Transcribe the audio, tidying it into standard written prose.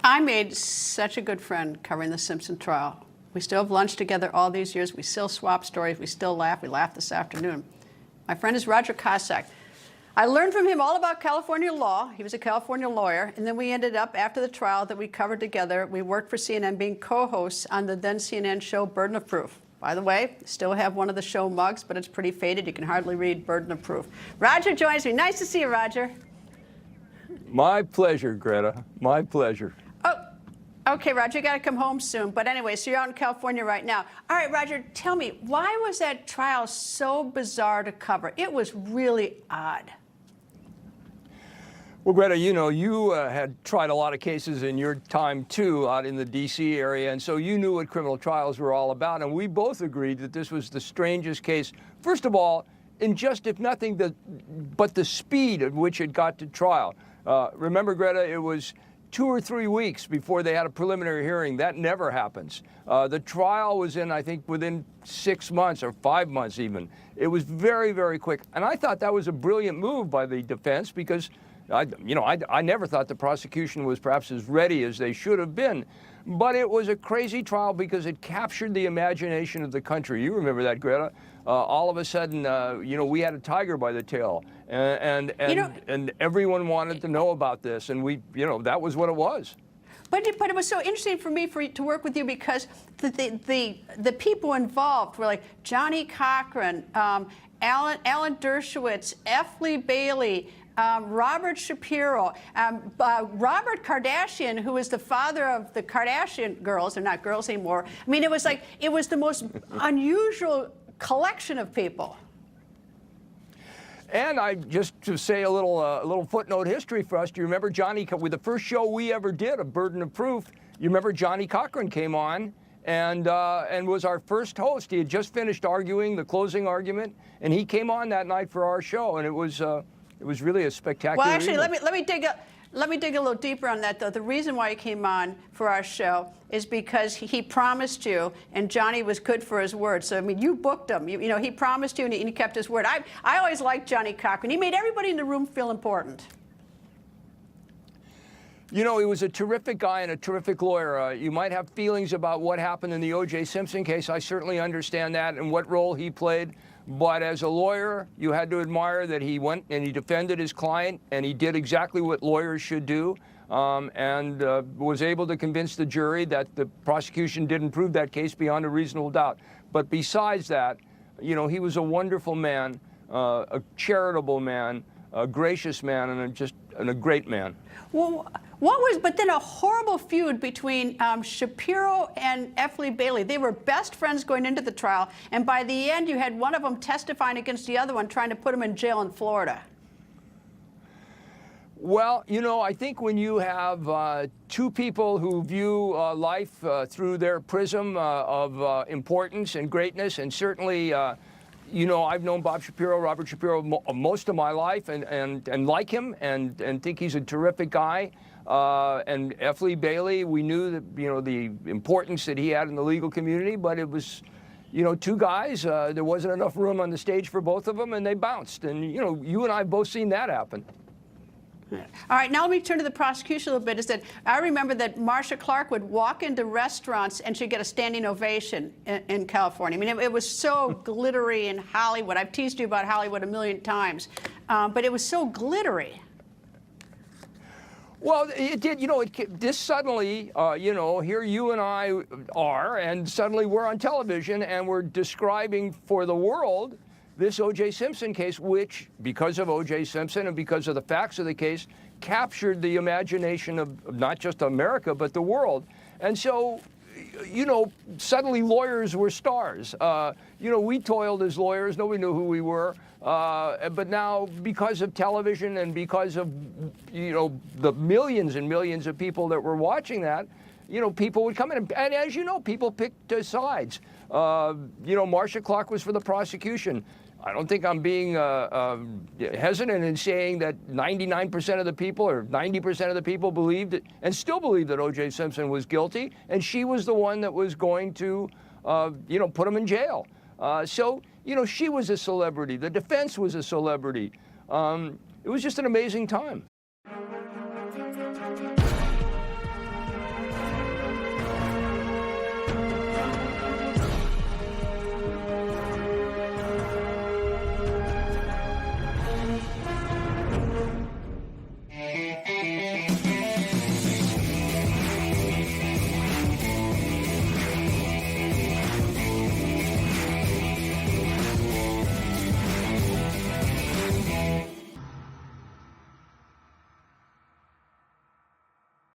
I made such a good friend covering the Simpson trial. We still have lunch together all these years. We still swap stories. We still laugh. We laughed this afternoon. My friend is Roger Cossack. I learned from him all about California law. He was a California lawyer. And then we ended up, after the trial that we covered together, we worked for CNN, being co-hosts on the then CNN show Burden of Proof. By the way, still have one of the show mugs, but it's pretty faded. You can hardly read Burden of Proof. Roger joins me. Nice to see you, Roger. My pleasure, Greta. My pleasure. Oh, okay, Roger, you got to come home soon. But anyway, so you're out in California right now. All right, Roger, tell me, why was that trial so bizarre to cover? It was really odd. Well, Greta, you know, you had tried a lot of cases in your time, too, out in the D.C. area, and so you knew what criminal trials were all about, and we both agreed that this was the strangest case. First of all, in just, if nothing, but the speed at which it got to trial. Remember, Greta, it was 2 or 3 weeks before they had a preliminary hearing. That never happens. The trial was in, I think, within 6 months or 5 months even. It was very, very quick, and I thought that was a brilliant move by the defense because I never thought the prosecution was perhaps as ready as they should have been. But it was a crazy trial because it captured the imagination of the country. You remember that, Greta? All of a sudden, we had a tiger by the tail, and everyone wanted to know about this, and that was what it was. But it was so interesting for me to work with you because the people involved were like Johnny Cochran, Alan Dershowitz, F. Lee Bailey, Robert Shapiro, Robert Kardashian, who is the father of the Kardashian girls. They're not girls anymore. I mean, it was the most unusual collection of people. And just to say a little footnote history for us. Do you remember Johnny? With the first show we ever did, A Burden of Proof, you remember Johnny Cochran came on and was our first host. He had just finished arguing the closing argument, and he came on that night for our show, and it was really a spectacular. Well, actually, evening. let me dig a little deeper on that, though. The reason why he came on for our show is because he promised you, and Johnny was good for his word. So, I mean, you booked him. He promised you, and he kept his word. I always liked Johnny Cochran. He made everybody in the room feel important. You know, he was a terrific guy and a terrific lawyer. You might have feelings about what happened in the O.J. Simpson case. I certainly understand that and what role he played. But as a lawyer, you had to admire that he went and he defended his client, and he did exactly what lawyers should do, and was able to convince the jury that the prosecution didn't prove that case beyond a reasonable doubt. But besides that, he was a wonderful man, a charitable man, a gracious man, and a great man. Well, but then a horrible feud between Shapiro and F. Lee Bailey. They were best friends going into the trial, and by the end, you had one of them testifying against the other one, trying to put him in jail in Florida. Well, I think when you have two people who view life through their prism of importance and greatness, and certainly, I've known Robert Shapiro most of my life, and like him, and think he's a terrific guy. And F. Lee Bailey, we knew that, the importance that he had in the legal community, but it was, two guys. There wasn't enough room on the stage for both of them, and they bounced. And, you and I have both seen that happen. All right, now let me turn to the prosecution a little bit. I remember that Marcia Clark would walk into restaurants and she'd get a standing ovation in California. I mean, it was so glittery in Hollywood. I've teased you about Hollywood a million times, but it was so glittery. Well, it did, this suddenly, here you and I are, and suddenly we're on television and we're describing for the world this O.J. Simpson case, which, because of O.J. Simpson and because of the facts of the case, captured the imagination of not just America, but the world. And so, suddenly lawyers were stars. We toiled as lawyers. Nobody knew who we were. But now, because of television and because of, the millions and millions of people that were watching that, people would come in. And as you know, people picked sides. Marcia Clark was for the prosecution. I don't think I'm being hesitant in saying that 99% of the people or 90% of the people believed it and still believe that O.J. Simpson was guilty, and she was the one that was going to, put him in jail. So, she was a celebrity. The defense was a celebrity. It was just an amazing time.